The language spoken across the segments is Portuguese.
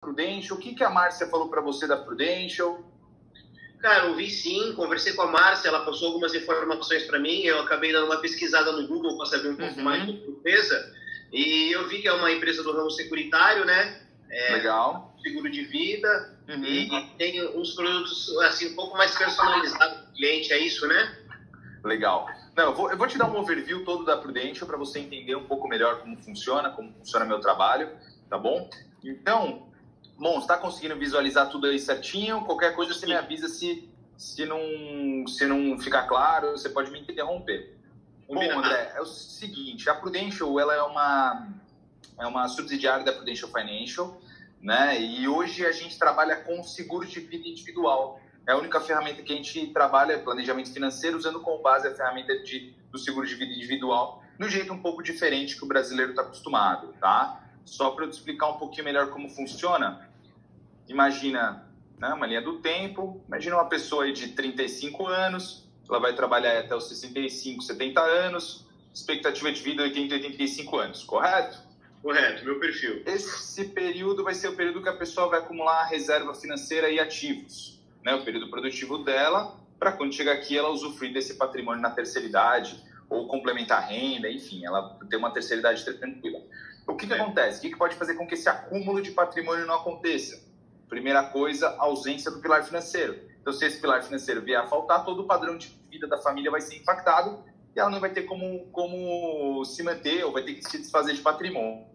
Prudential? O que a Márcia falou para você da Prudential? Cara, eu vi sim, conversei com a Márcia, ela passou algumas informações para mim, eu acabei dando uma pesquisada no Google para saber um pouco mais sobre a empresa, e eu vi que é uma empresa do ramo securitário, né? Legal. Seguro de vida, e tem uns produtos assim, um pouco mais personalizados para o cliente, é isso, né? Legal. Não, eu vou te dar um overview todo da Prudential para você entender um pouco melhor como funciona meu trabalho, tá bom? Então, bom, você está conseguindo visualizar tudo aí certinho? Qualquer coisa você me avisa se não ficar claro, você pode me interromper. Bom, André, é o seguinte, a Prudential ela é uma subsidiária da Prudential Financial, né? E hoje a gente trabalha com seguro de vida individual. É a única ferramenta que a gente trabalha, planejamento financeiro, usando como base a ferramenta do seguro de vida individual, de um jeito um pouco diferente que o brasileiro está acostumado, tá? Só para eu te explicar um pouquinho melhor como funciona, imagina, né, uma linha do tempo, imagina uma pessoa aí de 35 anos, ela vai trabalhar até os 65, 70 anos, expectativa de vida 80, 85 anos, correto? Correto, meu perfil. Esse período vai ser o período que a pessoa vai acumular reserva financeira e ativos, né, o período produtivo dela, para quando chegar aqui ela usufruir desse patrimônio na terceira idade, ou complementar a renda, enfim, ela ter uma terceira idade tranquila. O que acontece? O que pode fazer com que esse acúmulo de patrimônio não aconteça? Primeira coisa, a ausência do pilar financeiro. Então, se esse pilar financeiro vier a faltar, todo o padrão de vida da família vai ser impactado e ela não vai ter como se manter ou vai ter que se desfazer de patrimônio,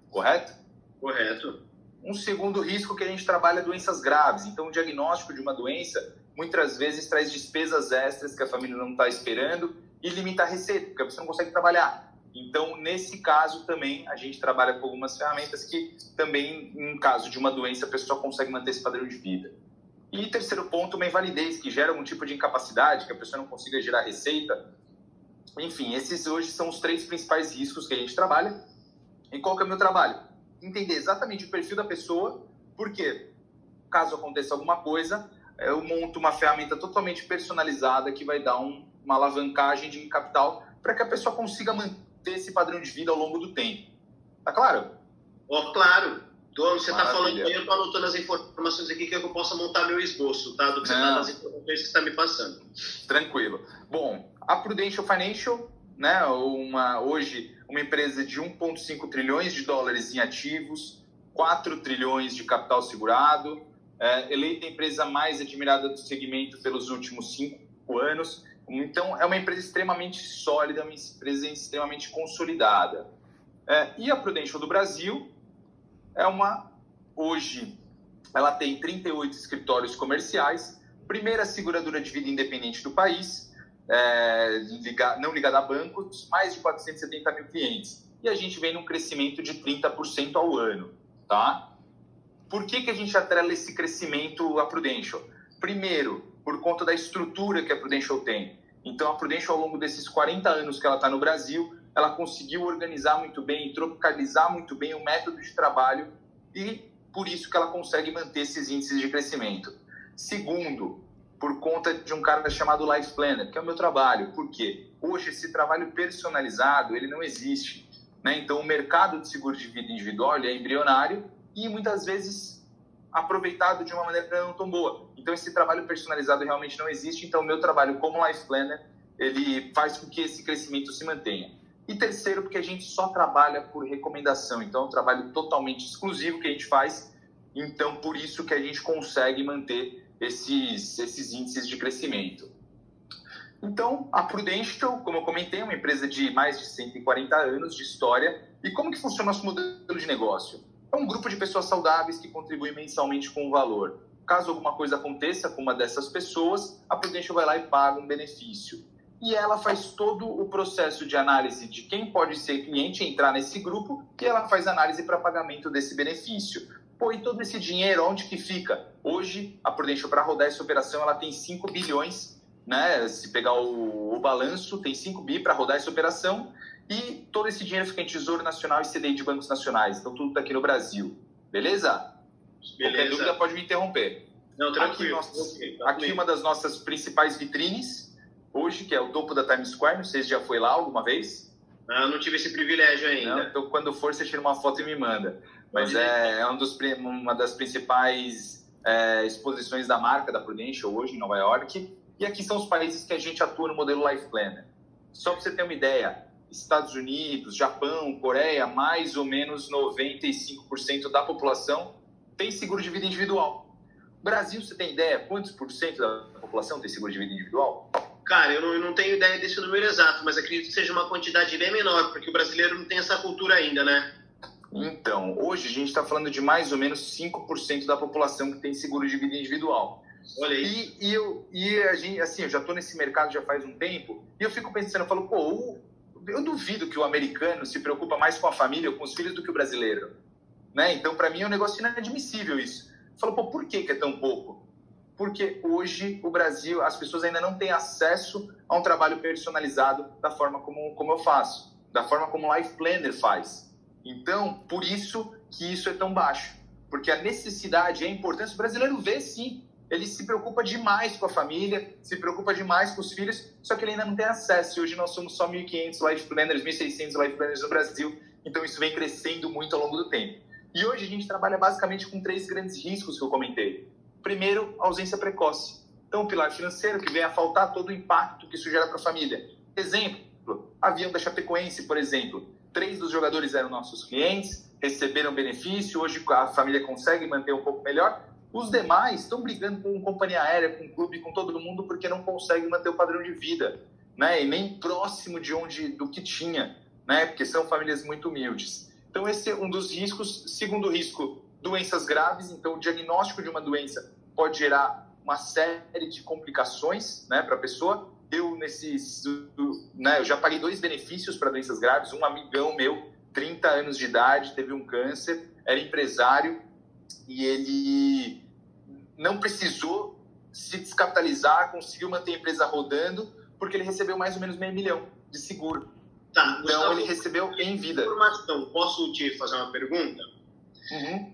correto? Correto. Um segundo risco que a gente trabalha é doenças graves. Então, o diagnóstico de uma doença, muitas vezes, traz despesas extras que a família não está esperando e limita a receita, porque você não consegue trabalhar. Então, nesse caso também, a gente trabalha com algumas ferramentas que também, em caso de uma doença, a pessoa consegue manter esse padrão de vida. E terceiro ponto, uma invalidez, que gera algum tipo de incapacidade, que a pessoa não consiga gerar receita. Enfim, esses hoje são os 3 principais riscos que a gente trabalha. E qual que é o meu trabalho? Entender exatamente o perfil da pessoa, porque caso aconteça alguma coisa, eu monto uma ferramenta totalmente personalizada que vai dar uma alavancagem de capital para que a pessoa consiga manter esse padrão de vida ao longo do tempo. Tá claro? Claro. Você está falando aí, eu estou anotando as informações aqui que eu possa montar meu esboço, tá? Do que você está, das informações que você está me passando. Tranquilo. Bom, a Prudential Financial, né, hoje uma empresa de 1,5 trilhões de dólares em ativos, 4 trilhões de capital segurado, eleita a empresa mais admirada do segmento pelos últimos 5 anos. Então, é uma empresa extremamente sólida, uma empresa extremamente consolidada. E a Prudential do Brasil hoje, ela tem 38 escritórios comerciais, primeira seguradora de vida independente do país, não ligada a bancos, mais de 470 mil clientes. E a gente vem num crescimento de 30% ao ano, tá? Por que a gente atrela esse crescimento à Prudential? Primeiro, por conta da estrutura que a Prudential tem. Então, a Prudential, ao longo desses 40 anos que ela está no Brasil, ela conseguiu organizar muito bem, tropicalizar muito bem o método de trabalho e por isso que ela consegue manter esses índices de crescimento. Segundo, por conta de um cara chamado Life Planner, que é o meu trabalho. Por quê? Hoje, esse trabalho personalizado, ele não existe, né? Então, o mercado de seguro de vida individual ele é embrionário e, muitas vezes, aproveitado de uma maneira não tão boa. Então, esse trabalho personalizado realmente não existe. Então, o meu trabalho como Life Planner, ele faz com que esse crescimento se mantenha. E terceiro, porque a gente só trabalha por recomendação. Então, é um trabalho totalmente exclusivo que a gente faz. Então, por isso que a gente consegue manter esses índices de crescimento. Então, a Prudential, como eu comentei, é uma empresa de mais de 140 anos de história. E como que funciona o nosso modelo de negócio? É um grupo de pessoas saudáveis que contribuem mensalmente com um valor. Caso alguma coisa aconteça com uma dessas pessoas, a Prudential vai lá e paga um benefício. E ela faz todo o processo de análise de quem pode ser cliente, entrar nesse grupo, e ela faz análise para pagamento desse benefício. Pô, e todo esse dinheiro, onde que fica? Hoje, a Prudential, para rodar essa operação, ela tem 5 bilhões, né? Se pegar o balanço, tem 5 bi para rodar essa operação, e todo esse dinheiro fica em Tesouro Nacional e CDI de bancos nacionais. Então, tudo está aqui no Brasil. Beleza? Qualquer dúvida pode me interromper. Não, tranquilo. Aqui uma das nossas principais vitrines, hoje, que é o topo da Times Square. Não sei se já foi lá alguma vez. Não tive esse privilégio ainda. Não, então, quando for, você tira uma foto e me manda. Mas uma das principais exposições da marca da Prudential hoje em Nova York. E aqui são os países que a gente atua no modelo Life Planner. Só para você ter uma ideia, Estados Unidos, Japão, Coreia, mais ou menos 95% da população tem seguro de vida individual. Brasil, você tem ideia quantos por cento da população tem seguro de vida individual? Cara, eu não tenho ideia desse número exato, mas acredito que seja uma quantidade bem menor, porque o brasileiro não tem essa cultura ainda, né? Então, hoje a gente está falando de mais ou menos 5% da população que tem seguro de vida individual. Olha aí. Eu já estou nesse mercado já faz um tempo, e eu fico pensando, eu falo, eu duvido que o americano se preocupa mais com a família ou com os filhos do que o brasileiro. Né? Então, para mim, é um negócio inadmissível isso. Eu falo, por que é tão pouco? Porque hoje, o Brasil, as pessoas ainda não têm acesso a um trabalho personalizado da forma como eu faço, da forma como o Life Planner faz. Então, por isso que isso é tão baixo. Porque a necessidade e a importância, o brasileiro vê sim, ele se preocupa demais com a família, se preocupa demais com os filhos, só que ele ainda não tem acesso. E hoje nós somos só 1.500 Life Planners, 1.600 Life Planners no Brasil, então isso vem crescendo muito ao longo do tempo. E hoje a gente trabalha basicamente com 3 grandes riscos que eu comentei. Primeiro, ausência precoce. Então, o pilar financeiro, que vem a faltar todo o impacto que isso gera para a família. Exemplo, avião da Chapecoense, por exemplo. 3 dos jogadores eram nossos clientes, receberam benefício, hoje a família consegue manter um pouco melhor. Os demais estão brigando com companhia aérea, com clube, com todo mundo, porque não conseguem manter o padrão de vida, né? E nem próximo do que tinha, né? Porque são famílias muito humildes. Então, esse é um dos riscos. Segundo risco, doenças graves. Então, o diagnóstico de uma doença pode gerar uma série de complicações, né, para a pessoa. Eu já paguei 2 benefícios para doenças graves. Um amigão meu, 30 anos de idade, teve um câncer, era empresário e ele não precisou se descapitalizar, conseguiu manter a empresa rodando porque ele recebeu mais ou menos $500 mil de seguro. Tá, então, Gustavo, ele recebeu em vida. Informação. Posso te fazer uma pergunta? Uhum.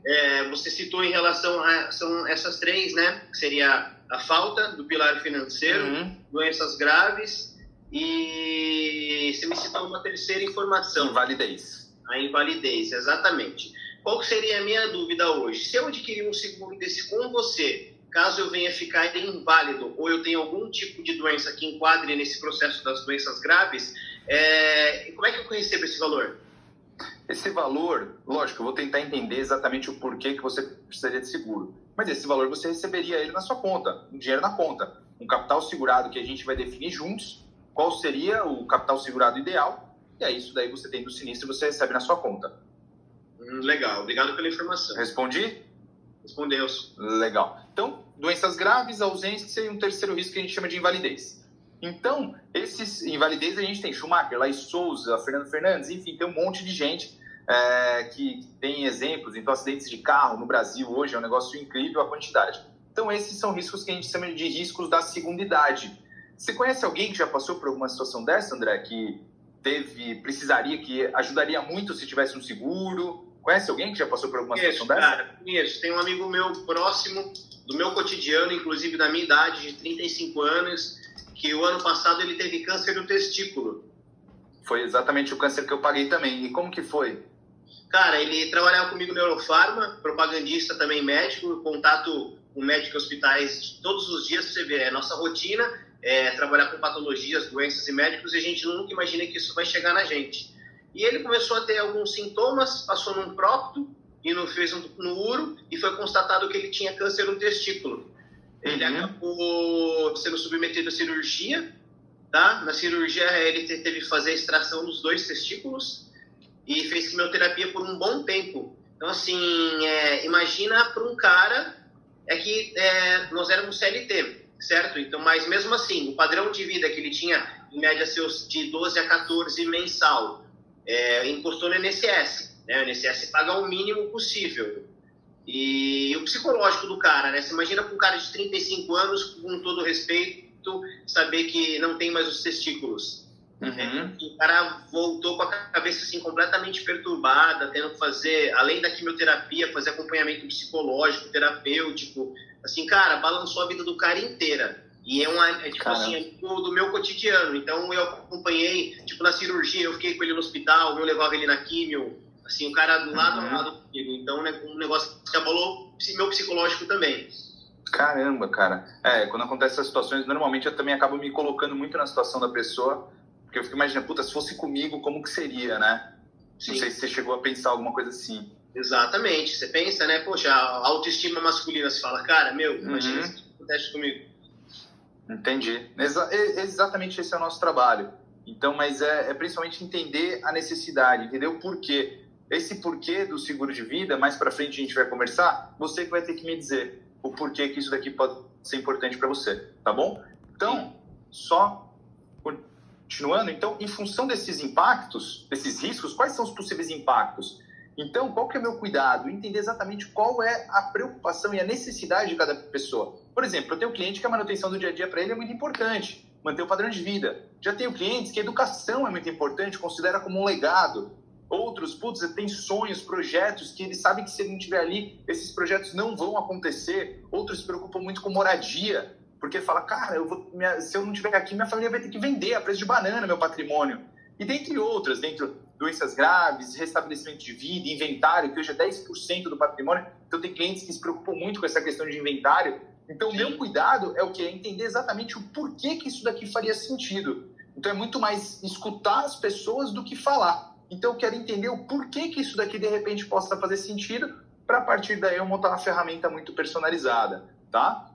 Você citou em relação a são essas 3, né? Que seria a falta do pilar financeiro, doenças graves e você me citou uma terceira informação. Invalidez. A invalidez, exatamente. Qual seria a minha dúvida hoje? Se eu adquirir um seguro desse com você, caso eu venha ficar inválido ou eu tenha algum tipo de doença que enquadre nesse processo das doenças graves, como é que eu recebo esse valor? Esse valor, lógico, eu vou tentar entender exatamente o porquê que você precisaria de seguro. Mas esse valor você receberia ele na sua conta, um dinheiro na conta. Um capital segurado que a gente vai definir juntos, qual seria o capital segurado ideal, e aí isso daí você tem do sinistro e você recebe na sua conta. Legal, obrigado pela informação. Respondi? Respondeu. Legal. Então, doenças graves, ausência, que seria um terceiro risco que a gente chama de invalidez. Então, esses invalidez a gente tem Schumacher, Laís Souza, Fernando Fernandes, enfim, tem um monte de gente que tem exemplos. Então, acidentes de carro no Brasil hoje é um negócio incrível a quantidade. Então, esses são riscos que a gente chama de riscos da segunda idade. Você conhece alguém que já passou por alguma situação dessa, André, que que ajudaria muito se tivesse um seguro? Conhece alguém que já passou por alguma situação dessa? Cara, conheço. Tem um amigo meu próximo, do meu cotidiano, inclusive da minha idade, de 35 anos, que o ano passado ele teve câncer no testículo. Foi exatamente o câncer que eu paguei também. E como que foi? Cara, ele trabalhava comigo no Eurofarma, propagandista também médico, contato com médicos e hospitais todos os dias, pra você ver, é nossa rotina, trabalhar com patologias, doenças e médicos, e a gente nunca imagina que isso vai chegar na gente. E ele começou a ter alguns sintomas, passou num prócto, e fez no uro, e foi constatado que ele tinha câncer no testículo. Ele acabou sendo submetido à cirurgia, tá? Na cirurgia ele teve que fazer a extração dos 2 testículos e fez quimioterapia por um bom tempo. Então, assim, imagina para um cara, nós éramos CLT, certo? Então, mas mesmo assim, o padrão de vida que ele tinha, em média, seus de 12 a 14 mensal, encostou no INSS, né? O INSS paga o mínimo possível. E o psicológico do cara, né? Você imagina para um cara de 35 anos, com todo respeito, saber que não tem mais os testículos. O cara voltou com a cabeça assim, completamente perturbada, tendo que fazer, além da quimioterapia, fazer acompanhamento psicológico, terapêutico. Assim, cara, balançou a vida do cara inteira. E tipo assim, do meu cotidiano. Então, eu acompanhei, tipo, na cirurgia, eu fiquei com ele no hospital, eu levava ele na químio, Assim, o cara lado a lado comigo. Então, né, um negócio que abalou meu psicológico também. Caramba, cara. Quando acontecem essas situações, normalmente eu também acabo me colocando muito na situação da pessoa, porque eu fico imaginando, puta, se fosse comigo, como que seria, né? Sim. Não sei se você chegou a pensar alguma coisa assim. Exatamente. Você pensa, né? Poxa, a autoestima masculina, você fala, cara, imagina se acontece comigo. Entendi. Exatamente esse é o nosso trabalho. Então, mas é principalmente entender a necessidade, entender o porquê. Esse porquê do seguro de vida, mais para frente a gente vai conversar, você que vai ter que me dizer o porquê que isso daqui pode ser importante para você, tá bom? Então, só continuando, então, em função desses impactos, desses riscos, quais são os possíveis impactos? Então, qual que é o meu cuidado? Entender exatamente qual é a preocupação e a necessidade de cada pessoa. Por exemplo, eu tenho um cliente que a manutenção do dia a dia para ele é muito importante, manter o padrão de vida. Já tenho clientes que a educação é muito importante, considera como um legado. Outros, tem sonhos, projetos que eles sabem que se ele não estiver ali, esses projetos não vão acontecer. Outros se preocupam muito com moradia, porque fala, cara, se eu não estiver aqui, minha família vai ter que vender a preço de banana meu patrimônio. E dentre outras, doenças graves, restabelecimento de vida, inventário, que hoje é 10% do patrimônio. Então, tem clientes que se preocupam muito com essa questão de inventário. Então, o meu cuidado é o quê? É entender exatamente o porquê que isso daqui faria sentido. Então, é muito mais escutar as pessoas do que falar. Então, eu quero entender o porquê que isso daqui, de repente, possa fazer sentido, para, a partir daí, eu montar uma ferramenta muito personalizada, tá?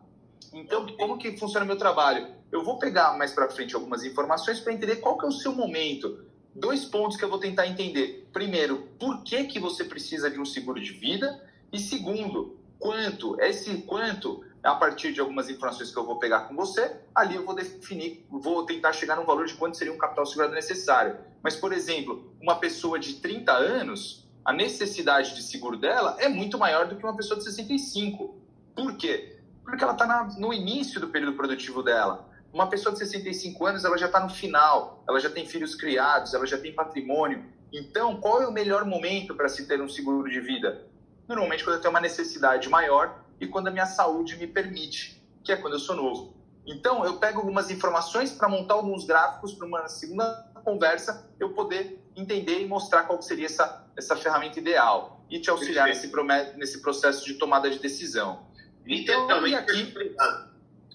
Então, como que funciona o meu trabalho? Eu vou pegar mais para frente algumas informações para entender qual que é o seu momento. 2 pontos que eu vou tentar entender. Primeiro, por que você precisa de um seguro de vida? E segundo, quanto? Esse quanto, a partir de algumas informações que eu vou pegar com você, ali eu vou definir, vou tentar chegar num valor de quanto seria um capital segurado necessário. Mas, por exemplo, uma pessoa de 30 anos, a necessidade de seguro dela é muito maior do que uma pessoa de 65. Por quê? Porque ela está no início do período produtivo dela. Uma pessoa de 65 anos, ela já está no final, ela já tem filhos criados, ela já tem patrimônio. Então, qual é o melhor momento para se ter um seguro de vida? Normalmente, quando eu tenho uma necessidade maior e quando a minha saúde me permite, que é quando eu sou novo. Então, eu pego algumas informações para montar alguns gráficos para uma segunda conversa, eu poder entender e mostrar qual seria essa ferramenta ideal e te auxiliar nesse processo de tomada de decisão. Então, e aqui...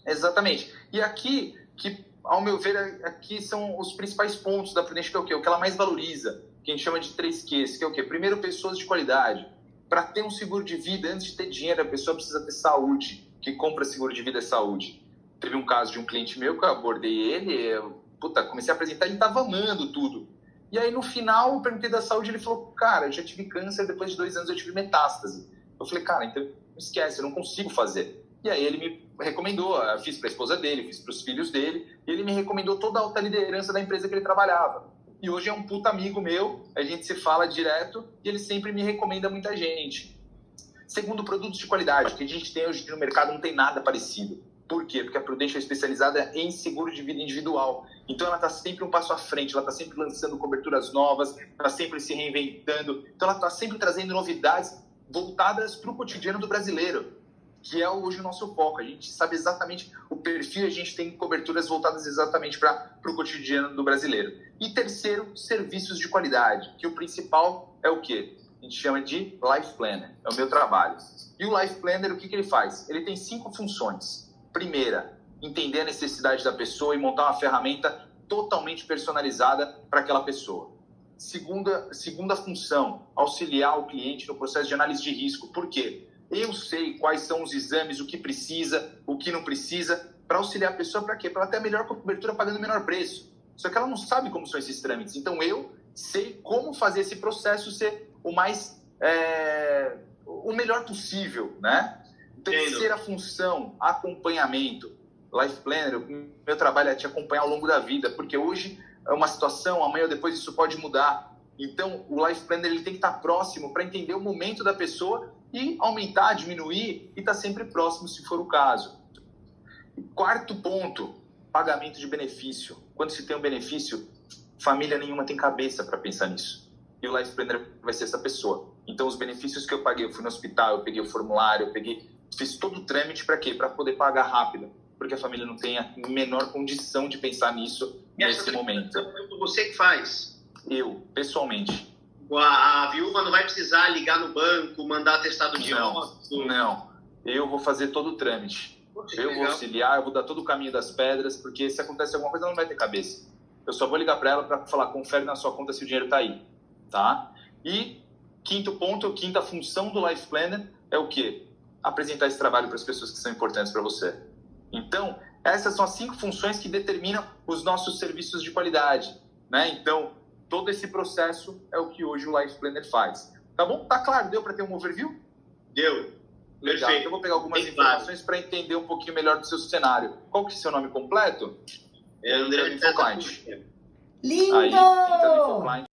Exatamente. E aqui, que ao meu ver, aqui são os principais pontos da Prudential, que é o quê? O que ela mais valoriza, que a gente chama de 3 Qs, que é o quê? Primeiro, pessoas de qualidade. Para ter um seguro de vida, antes de ter dinheiro, a pessoa precisa ter saúde. Que compra seguro de vida é saúde. Teve um caso de um cliente meu que eu abordei ele, comecei a apresentar, ele estava amando tudo. E aí, no final, eu perguntei da saúde, ele falou, cara, eu já tive câncer, depois de 2 anos eu tive metástase. Eu falei, cara, então não esquece, eu não consigo fazer. E aí ele me recomendou, eu fiz para a esposa dele, fiz para os filhos dele, e ele me recomendou toda a alta liderança da empresa que ele trabalhava. E hoje é um puta amigo meu, a gente se fala direto, e ele sempre me recomenda muita gente. Segundo, produtos de qualidade, que a gente tem hoje no mercado, não tem nada parecido. Por quê? Porque a Prudential é especializada em seguro de vida individual. Então ela está sempre um passo à frente, ela está sempre lançando coberturas novas, está sempre se reinventando, então ela está sempre trazendo novidades voltadas para o cotidiano do brasileiro, que é hoje o nosso foco. A gente sabe exatamente o perfil, a gente tem coberturas voltadas exatamente para o cotidiano do brasileiro. E terceiro, serviços de qualidade, que o principal é o quê? A gente chama de Life Planner, é o meu trabalho. E o Life Planner, o que ele faz? Ele tem 5 funções. Primeira, entender a necessidade da pessoa e montar uma ferramenta totalmente personalizada para aquela pessoa. Segunda função, auxiliar o cliente no processo de análise de risco. Por quê? Eu sei quais são os exames, o que precisa, o que não precisa, para auxiliar a pessoa para quê? Para ela ter a melhor cobertura pagando o menor preço. Só que ela não sabe como são esses trâmites. Então, eu sei como fazer esse processo ser o melhor possível, né? Terceira função, acompanhamento. Life Planner, o meu trabalho é te acompanhar ao longo da vida, porque hoje é uma situação, amanhã ou depois isso pode mudar. Então, o Life Planner ele tem que estar próximo para entender o momento da pessoa e aumentar, diminuir e estar sempre próximo, se for o caso. Quarto ponto, pagamento de benefício. Quando se tem um benefício, família nenhuma tem cabeça para pensar nisso. E o Life Planner vai ser essa pessoa. Então, os benefícios que eu paguei, eu fui no hospital, eu peguei o formulário, fiz todo o trâmite para quê? Para poder pagar rápido. Porque a família não tem a menor condição de pensar nisso nesse momento. Você que faz? Eu, pessoalmente. A viúva não vai precisar ligar no banco, mandar atestado de óbito? Não, eu vou fazer todo o trâmite. Eu vou auxiliar, eu vou dar todo o caminho das pedras, porque se acontece alguma coisa, ela não vai ter cabeça. Eu só vou ligar para ela para falar, confere na sua conta se o dinheiro está aí, tá? E quinto ponto, quinta função do Life Planner é o quê? Apresentar esse trabalho para as pessoas que são importantes para você. Então, essas são as 5 funções que determinam os nossos serviços de qualidade, né? Então, todo esse processo é o que hoje o Life Planner faz. Tá bom? Tá claro? Deu para ter um overview? Deu. Legal. Perfeito. Então, eu vou pegar algumas informações para entender um pouquinho melhor do seu cenário. Qual que é o seu nome completo? André Infoclient. Lindo! Aí, entra no Infoclient.